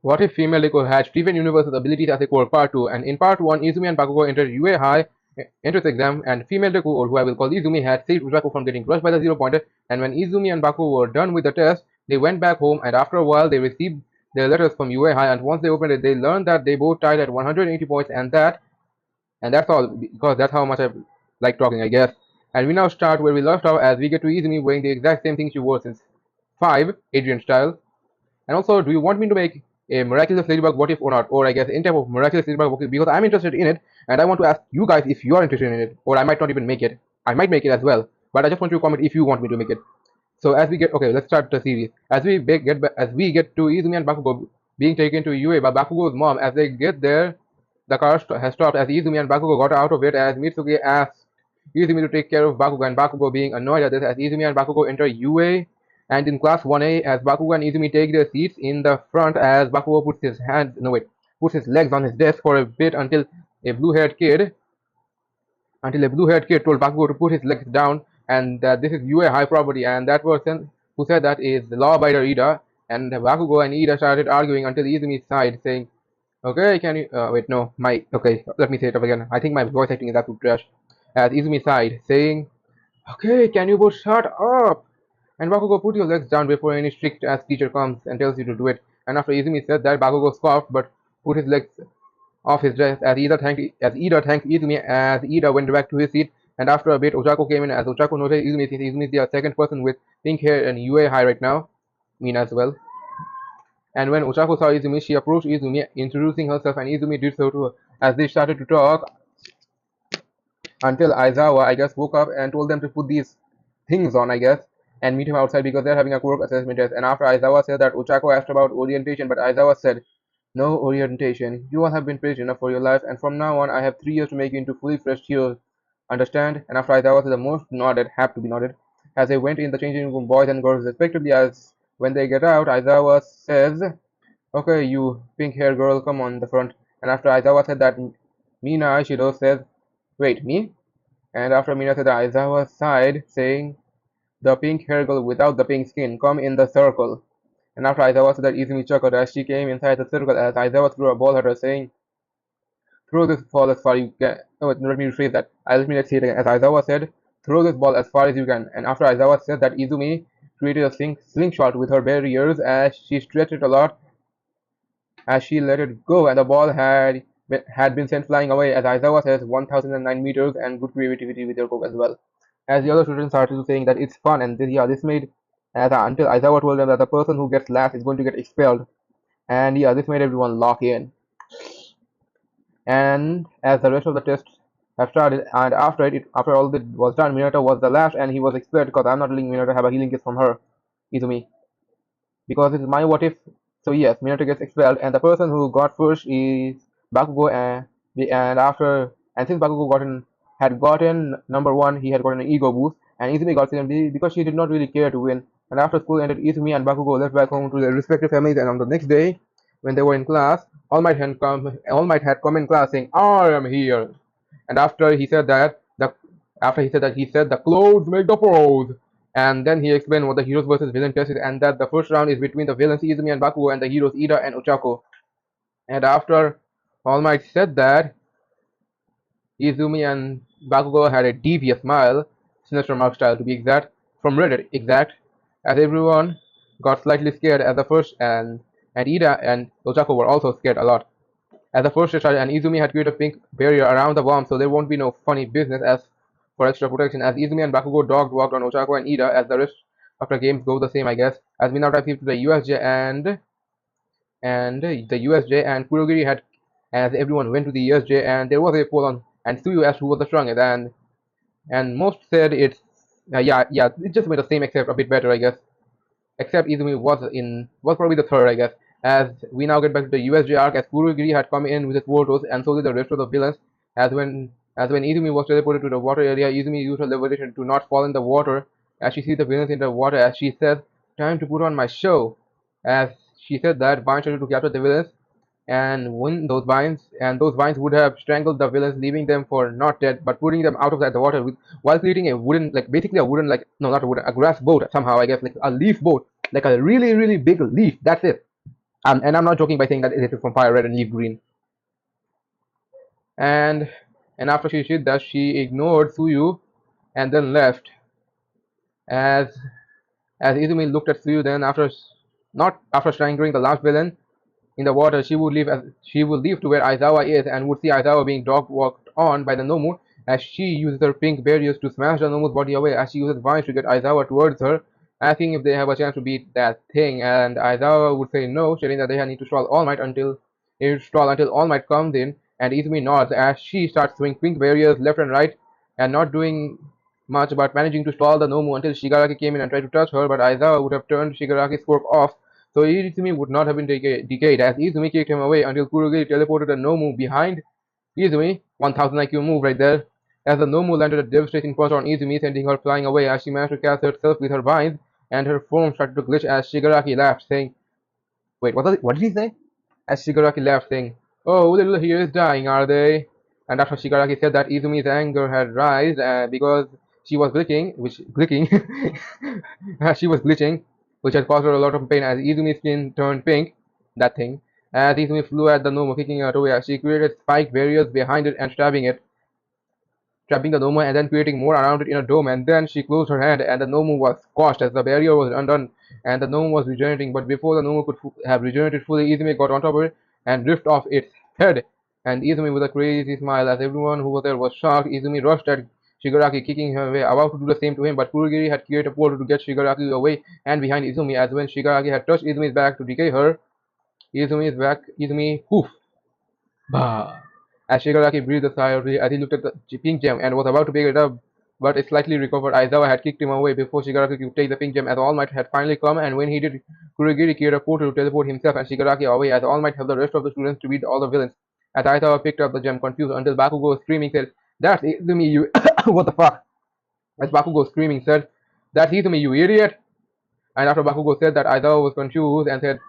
What if female Deku had Steven Universe's abilities as a core part 2? And in part 1, Izumi and Bakugo entered UA High entrance exam, and female Deku, or who I will call Izumi, had saved Uraku from getting crushed by the 0 pointer. And when Izumi and Bakugo were done with the test, they went back home, and after a while, they received their letters from UA High. And once they opened it, they learned that they both tied at 180 points, and that's all, because that's how much I like talking, I guess. And we now start where we left off as we get to Izumi wearing the exact same thing she wore since 5, Adrian style. And also, do you want me to make a miraculous ladybug what if or not? Or I guess in type of miraculous ladybug what if, because I'm interested in it and I want to ask you guys if you are interested in it. Or I might not even make it. I might make it as well. But I just want you to comment if you want me to make it. So as we get okay, let's start the series. As we get to Izumi and Bakugo being taken to UA by Bakugo's mom, as they get there, the car has stopped as Izumi and Bakugo got out of it as Mitsuki asks Izumi to take care of Bakugo, and Bakugo being annoyed at this as Izumi and Bakugo enter UA. And in class 1A, as Bakugo and Izumi take their seats in the front, as Bakugo puts his legs on his desk for a bit a blue-haired kid a blue-haired kid told Bakugo to put his legs down and that this is UA high property, and that person who said that is the law-abider Ida. And Bakugo and Ida started arguing until Izumi sighed, saying, "Okay, can you wait? No, my okay. Let me say it up again. I think my voice acting is absolute trash." As Izumi sighed, saying, "Okay, can you both shut up?" And Bakugo, put your legs down before any strict ass teacher comes and tells you to do it. And after Izumi said that, Bakugo scoffed but put his legs off his dress as Ida thanked Izumi as Ida went back to his seat. And after a bit, Ochako came in as Ochako noticed Izumi since Izumi is the second person with pink hair and UA high right now. Mina as well. And when Ochako saw Izumi, she approached Izumi, introducing herself, and Izumi did so to her. As they started to talk, until Aizawa, I guess, woke up and told them to put these things on, I guess, and meet him outside because they're having a Quirk assessment test. And after Aizawa said that, Ochako asked about orientation, but Aizawa said, "No orientation. You all have been praised enough for your life, and from now on, I have 3 years to make you into fully fresh heroes. Understand?" And after Aizawa said the most nodded, have to be nodded, as they went in the changing room, boys and girls respectively. As when they get out, Aizawa says, "Okay, you pink-haired girl, come on the front." And after Aizawa said that, Mina Aishido says, "Wait, me?" And after Mina said that, Aizawa sighed, saying, "The pink-haired girl without the pink skin, come in the circle." And after Aizawa said that, Izumi chuckled as she came inside the circle as Aizawa threw a ball at her, saying, "Throw this ball as far as you can." No, let me rephrase that. Let's say it again. As Aizawa said, "Throw this ball as far as you can." And after Aizawa said that, Izumi created a slingshot with her bare ears as she stretched it a lot as she let it go, and the ball had been sent flying away. As Aizawa says, 1009 meters, and good creativity with your coke as well. As the other students started saying that it's fun, and this made until Aizawa told them that the person who gets last is going to get expelled, and this made everyone lock in. And as the rest of the tests have started, and after all that was done, Minato was the last, and he was expelled because I'm not letting Minato have a healing kiss from her, Izumi, because this is my what if. So yes, Minato gets expelled, and the person who got first is Bakugo, and since Bakugo had gotten number 1, he had gotten an ego boost, and Izumi got second because she did not really care to win. And after school ended, Izumi and Bakugo left back home to their respective families, and on the next day, when they were in class, All Might had come in class saying, "I am here." And after he said the clothes make the pros. And then he explained what the heroes versus villain test is, and that the first round is between the villains Izumi and Bakugo and the heroes Ida and Ochako. And after All Might said that, Izumi and Bakugo had a devious smile, sinister mark style to be exact, from Reddit exact, as everyone got slightly scared at the first, and Ida and Ochako were also scared a lot. As the first started, and Izumi had created a pink barrier around the bomb so there won't be no funny business as for extra protection. As Izumi and Bakugo dog walked on Ochako and Ida, as the rest of the games go the same, I guess. As we now dive to the USJ and the USJ and Kurogiri had, as everyone went to the USJ, and there was a poll on, and Suyu asked who was the strongest, and most said it's it just made the same except a bit better, I guess. Except Izumi was probably the third, I guess. As we now get back to the USJ arc, as Kurogiri had come in with his Voltos, and so did the rest of the villains. As when Izumi was teleported to the water area, Izumi used her levitation to not fall in the water. As she sees the villains in the water, as she says, "Time to put on my show." As she said that, vines started to capture the villains, and when those vines would have strangled the villains, leaving them for not dead, but putting them out of the water while creating a wooden, like basically a wooden, like no, not a wooden, a grass boat somehow, I guess, like a leaf boat, like a really really big leaf. That's it. And I'm not joking by saying that it is from fire red and leaf green. And and after she did that, she ignored Suyu and then left. As as Izumi looked at Suyu, then not after strangling the last villain in the water, she would leave to where Aizawa is and would see Aizawa being dog walked on by the Nomu as she uses her pink barriers to smash the Nomu's body away as she uses vines to get Aizawa towards her, asking if they have a chance to beat that thing, and Aizawa would say no, stating that they need to stall until All Might comes in, and Izumi nods as she starts throwing pink barriers left and right and not doing much but managing to stall the Nomu until Shigaraki came in and tried to touch her, but Aizawa would have turned Shigaraki's quirk off, so Izumi would not have been decayed as Izumi kicked him away until Kurogiri teleported the Nomu behind Izumi, 1000 IQ move right there, as the Nomu landed a devastating punch on Izumi, sending her flying away as she managed to catch herself with her vines, and her form started to glitch as Shigaraki laughed, saying, wait, what did he say? As Shigaraki laughed, saying, oh, little here is dying, are they? And after Shigaraki said that, Izumi's anger had risen because she was she was glitching, which had caused her a lot of pain as Izumi's skin turned pink, that thing. As Izumi flew at the Nomu, kicking it away as she created spike barriers behind it and trapping the Nomu and then creating more around it in a dome, and then she closed her hand and the Nomu was squashed as the barrier was undone and the Nomu was regenerating, but before the Nomu could have regenerated fully, Izumi got on top of it and ripped off its head, and Izumi with a crazy smile as everyone who was there was shocked. Izumi rushed at Shigaraki, kicking him away, about to do the same to him, but Kurogiri had created a portal to get Shigaraki away and behind Izumi, as when Shigaraki had touched Izumi's back to decay her, Izumi poof, bah. As Shigaraki breathed a sigh of relief as he looked at the pink gem and was about to pick it up, but it slightly recovered. Aizawa had kicked him away before Shigaraki could take the pink gem as All Might had finally come, and when he did, Kurogiri created a portal to teleport himself and Shigaraki away as All Might helped the rest of the students to beat all the villains. As Aizawa picked up the gem, confused, until Bakugo screaming said, that's Izumi, you what the fuck? As Bakugo screaming said, that's Izumi, you idiot! And after Bakugo said that, Aizawa was confused and said,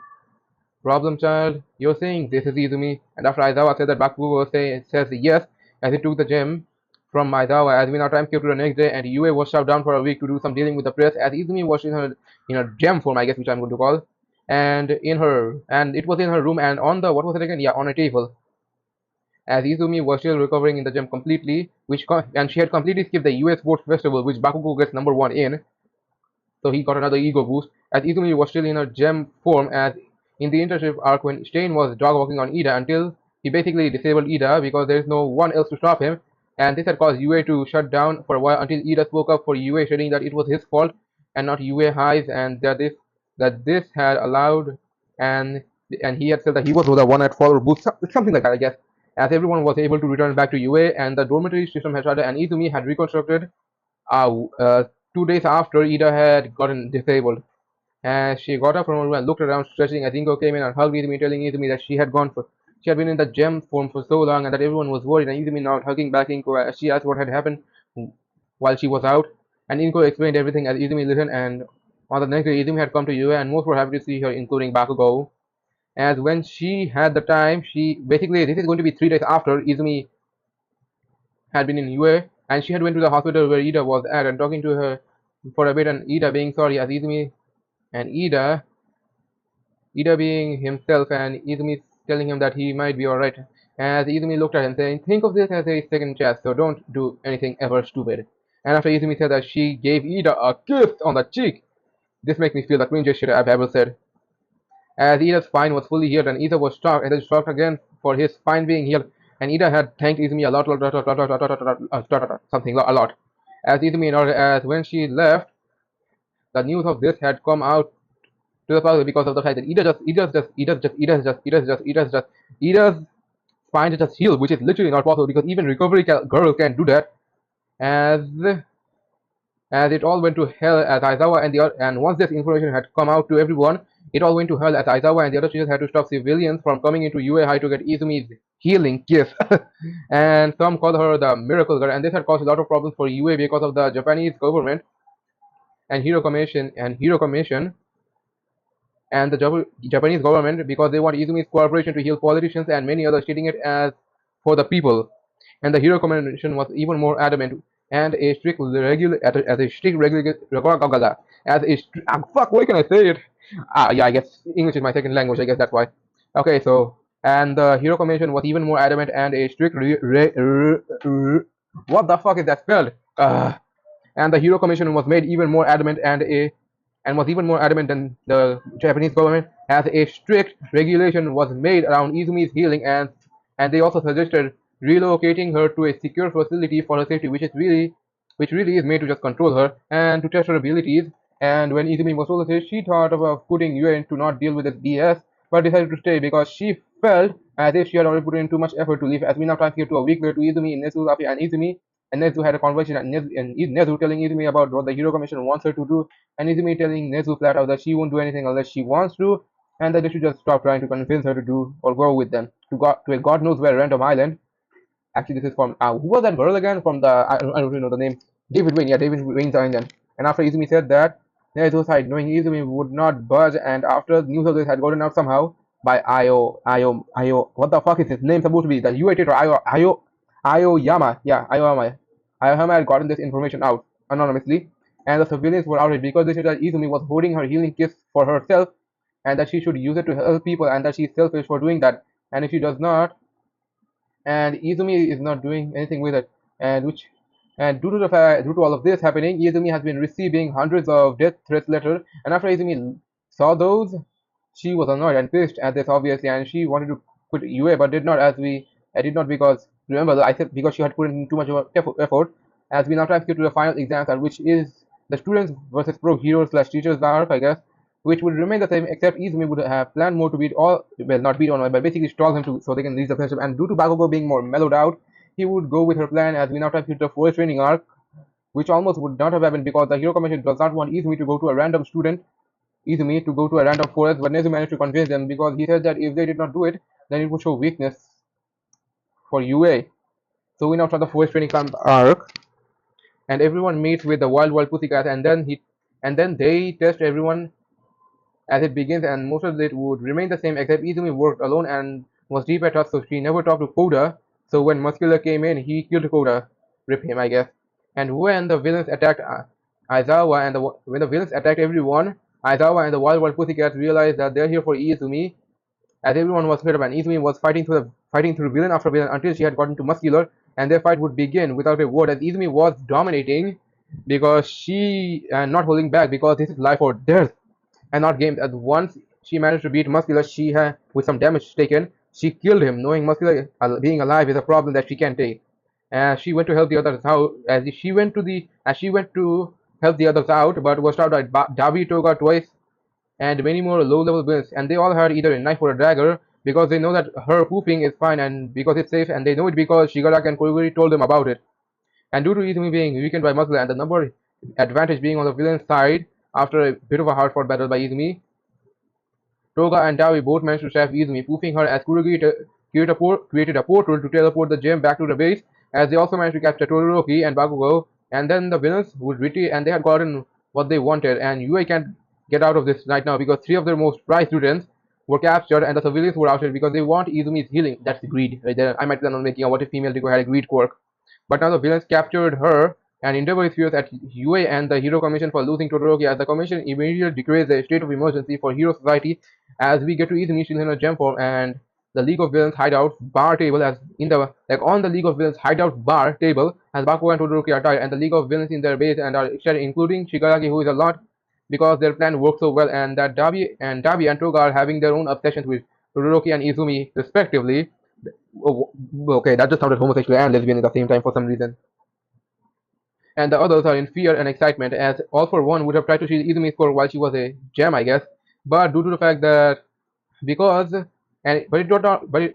problem child, you're saying this is Izumi? And after Aizawa said that, says yes as he took the gem from Aizawa. As we now time skip to the next day, and Yue was shut down for a week to do some dealing with the press as Izumi was in her gem form, I guess, which I'm going to call, and it was in her room and on the what was it again? Yeah, on a table. As Izumi was still recovering in the gem completely, and she had completely skipped the US Sports Festival, which Bakugo gets number one in, so he got another ego boost, as Izumi was still in her gem form as in the internship arc when Stain was dog walking on Ida until he basically disabled Ida because there is no one else to stop him, and this had caused Yue to shut down for a while until Ida spoke up for Yue, stating that it was his fault and not Yue High's, and that this had allowed and he had said that he was the one at fault or boost, something like that, I guess. As everyone was able to return back to Yue and the dormitory system had started and Izumi had reconstructed uh, uh, 2 days after Ida had gotten disabled. As she got up from her room and looked around, stretching, as Ingo came in and hugged Izumi, telling Izumi that she had been in the gem form for so long and that everyone was worried. And Izumi now hugging back Ingo as she asked what had happened while she was out. And Ingo explained everything as Izumi listened. And on the next day, Izumi had come to Yue, and most were happy to see her, including Bakugo. As when she had the time, she basically this is going to be 3 days after Izumi had been in UA, and she had went to the hospital where Ida was at and talking to her for a bit, and Ida being sorry as Izumi and Ida being himself, and Izumi telling him that he might be alright. As Izumi looked at him saying, think of this as a second chance, so don't do anything ever stupid. And after Izumi said that she gave Ida a kiss on the cheek, this makes me feel the cringiest shit I've ever said. As Ida's spine was fully healed, and Ida was shocked, and then shocked again for his spine being healed, and Ida had thanked Izumi a lot. As Izumi nodded, as when she left, the news of this had come out to the public because of the fact that Ida's spine just healed, which is literally not possible because even recovery girls can't do that. As as it all went to hell as Aizawa and once this information had come out to everyone, it all went to hell as Aizawa and the other teachers had to stop civilians from coming into UA High to get Izumi's healing kiss. And some called her the miracle girl, and this had caused a lot of problems for UA because of the Japanese government and Hero Commission and the Japanese government because they want Izumi's cooperation to heal politicians and many others, treating it as for the people. And the Hero Commission was even more adamant and a strict regular as a strict regular as a fuck. Why can I say it? Yeah, I guess English is my second language. I guess that's why. Okay, so and the hero combination was even more adamant and a strict. What the fuck is that spelled? And the hero commission was made even more adamant and was even more adamant than the Japanese government, as a strict regulation was made around Izumi's healing, and they also suggested relocating her to a secure facility for her safety, which really is made to just control her and to test her abilities. And when Izumi was told this, she thought about putting Yuen to not deal with this BS, but decided to stay because she felt as if she had already put in too much effort to leave. As we now transfer to a week later to Izumi, Nezu, and Izumi, and Nezu had a conversation, and Nezu telling Izumi about what the Hero Commission wants her to do, and Izumi telling Nezu flat out that she won't do anything unless she wants to, and that they should just stop trying to convince her to do or go with them to a God knows where random island. Actually, this is from who was that girl again? From the I don't really know the name. David Wayne, yeah, David Wayne's island. And after Izumi said that, Nezu sighed, knowing Izumi would not budge. And after news of this had gotten out somehow by what the fuck is his name supposed to be? The UA traitor Aoyama, yeah, Aoyama had gotten this information out anonymously, and the civilians were outraged because they said that Izumi was hoarding her healing gifts for herself, and that she should use it to help people, and that she's selfish for doing that. And if she does not, and Izumi is not doing anything with it, and which and due to all of this happening, Izumi has been receiving hundreds of death threats letters, and after Izumi saw those, she was annoyed and pissed at this obviously, and she wanted to quit UA but did not, did not because remember I said because she had put in too much of effort. As we now try to get to the final exams, which is the students versus pro heroes slash teachers arc, I guess, which would remain the same, except Izumi would have planned more to beat all, well, not beat on, but basically stall him to, so they can reach the friendship. And due to Bakugo being more mellowed out, he would go with her plan as we now try to the forest training arc, which almost would not have happened because the Hero Commission does not want Izumi to go to a random forest, but Nezu managed to convince them because he said that if they did not do it, then it would show weakness for UA. So we now start the forest training camp arc, and everyone meets with the Wild Wild Pussycat, and then they test everyone as it begins, and most of it would remain the same except Izumi worked alone and was deep at trust, so she never talked to Koda. So when Muscular came in, he killed Koda, rip him, I guess. And when the villains attacked Aizawa when the villains attacked everyone, Aizawa and the Wild Wild Pussycats realized that they're here for Izumi, as everyone was fed up, and Izumi was fighting through villain after villain until she had gotten to Muscular, and their fight would begin without a word, as Izumi was dominating because she and not holding back because this is life or death and not games. At once she managed to beat Muscular, she had with some damage taken. She killed him, knowing Muscular being alive is a problem that she can't take. And she went to help the others out. As she went to help the others out, but was stopped by Dabi Toga twice and many more low-level villains. And they all had either a knife or a dagger because they know that her pooping is fine and because it's safe, and they know it because Shigaraki and Koguri told them about it. And due to Izumi being weakened by Muscular and the number advantage being on the villain's side after a bit of a hard-fought battle by Izumi, Toga and Dawi both managed to trap Izumi, poofing her as Kurogi created a portal to teleport the gem back to the base, as they also managed to capture Todoroki and Bakugo, and then the villains would retreat and they had gotten what they wanted, and UA can't get out of this right now because three of their most prized students were captured and the civilians were outed because they want Izumi's healing. That's greed right there. I might plan on making a what if female Deku had a greed quirk. But now the villains captured her, and Endeavor is furious at UA and the Hero Commission for losing Todoroki, as the Commission immediately declares a state of emergency for Hero Society. As we get to Izumi, she's in a gem form, and the League of Villains hideout bar table, as in the on the League of Villains hideout bar table, as Bakugo and Todoroki are tired, and the League of Villains in their base and are sharing, including Shigaraki, who is a lot because their plan works so well, and that Dabi and Toga are having their own obsessions with Todoroki and Izumi respectively. Oh, okay, that just sounded homosexual and lesbian at the same time for some reason. And the others are in fear and excitement, as All for One would have tried to steal Izumi's core while she was a gem, I guess. But due to the fact that because and but it not but it,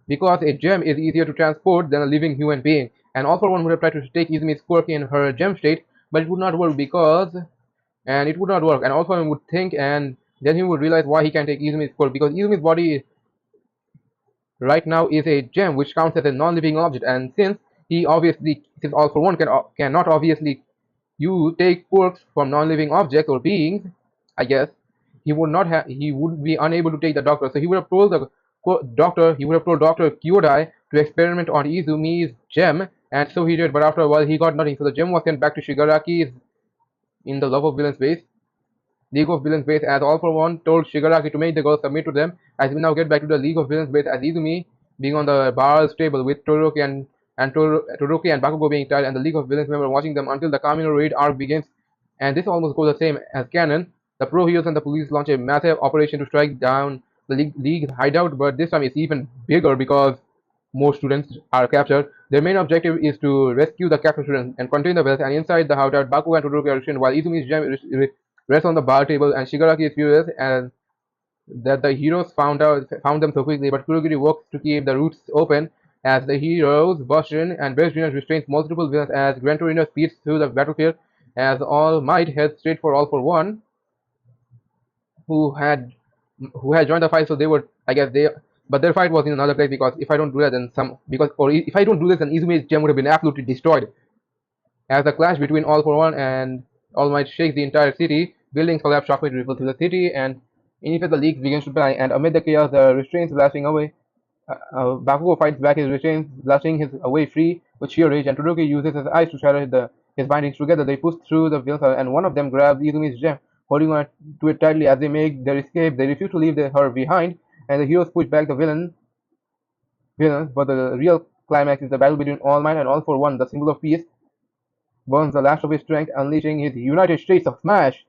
because a gem is easier to transport than a living human being, and All for One would have tried to take Izumi's quirk in her gem state, but it would not work it would not work, and All for One would think, and then he would realize why he can't take Izumi's quirk because Izumi's body right now is a gem which counts as a non-living object, and since All for One cannot obviously you take quirks from non-living objects or beings, I guess he would be unable to take the doctor. So he would have told Doctor Kyodai to experiment on Izumi's gem, and so he did. But after a while, he got nothing. So the gem was sent back to Shigaraki's in the Love of Villains base, League of Villains base as All for One told Shigaraki to make the girls submit to them. As we now get back to the League of Villains base as Izumi being on the bar's table with Todoroki and Bakugo being tied and the League of Villains member watching them until the Kamino raid arc begins. And this almost goes the same as canon. The pro heroes and the police launch a massive operation to strike down the League's hideout, but this time it's even bigger because more students are captured. Their main objective is to rescue the captured students and contain the wealth. And inside the hideout, Bakugo and Todoroki are restrained while Izumi's gem rests on the bar table. And Shigaraki is furious and that the heroes found them so quickly. But Kurogiri works to keep the routes open as the heroes burst in and Best Dreamers restrains multiple villains as Gran Torino speeds through the battlefield as All Might heads straight for All for One, who had who had joined the fight. So they were, I guess they, but their fight was in another place because if I don't do that, then some because or if I don't do this, then Izumi's gem would have been absolutely destroyed. As the clash between All for One and All Might shakes the entire city, buildings collapse, shockwaves ripple through the city, and in the league begins to die. And amid the chaos, the restraints blasting away. Bakugo fights back his restraints, blasting his way free with sheer rage, and Todoroki uses his eyes to shatter his bindings together. They push through the villains, and one of them grabs Izumi's gem, holding on to it tightly as they make their escape. They refuse to leave her behind, and the heroes push back the villains. But the real climax is the battle between All Might and All for One, the symbol of peace. Burns the last of his strength, unleashing his United States of Smash.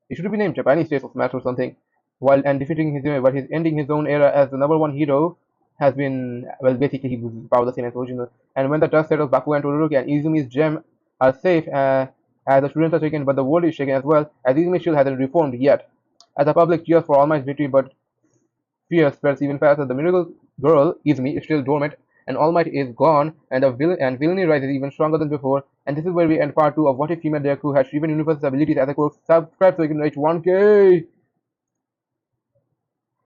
It should be named Japanese States of Smash or something. While and defeating his enemy, but he's ending his own era as the number one hero has been basically he loses power the same as original. And when the dust settles, Bakugo and Todoroki and Izumi's gem are safe as the students are shaken, but the world is shaken as well, as Izumi's shield hasn't reformed yet. As the public cheers for All Might's victory, but fear spreads even faster. The miracle girl, Izumi, is still dormant, and All Might is gone, and the villainy rises even stronger than before. And this is where we end part 2 of What If Female Deku had Steven Universe's abilities as a quote. Subscribe so you can reach 1K!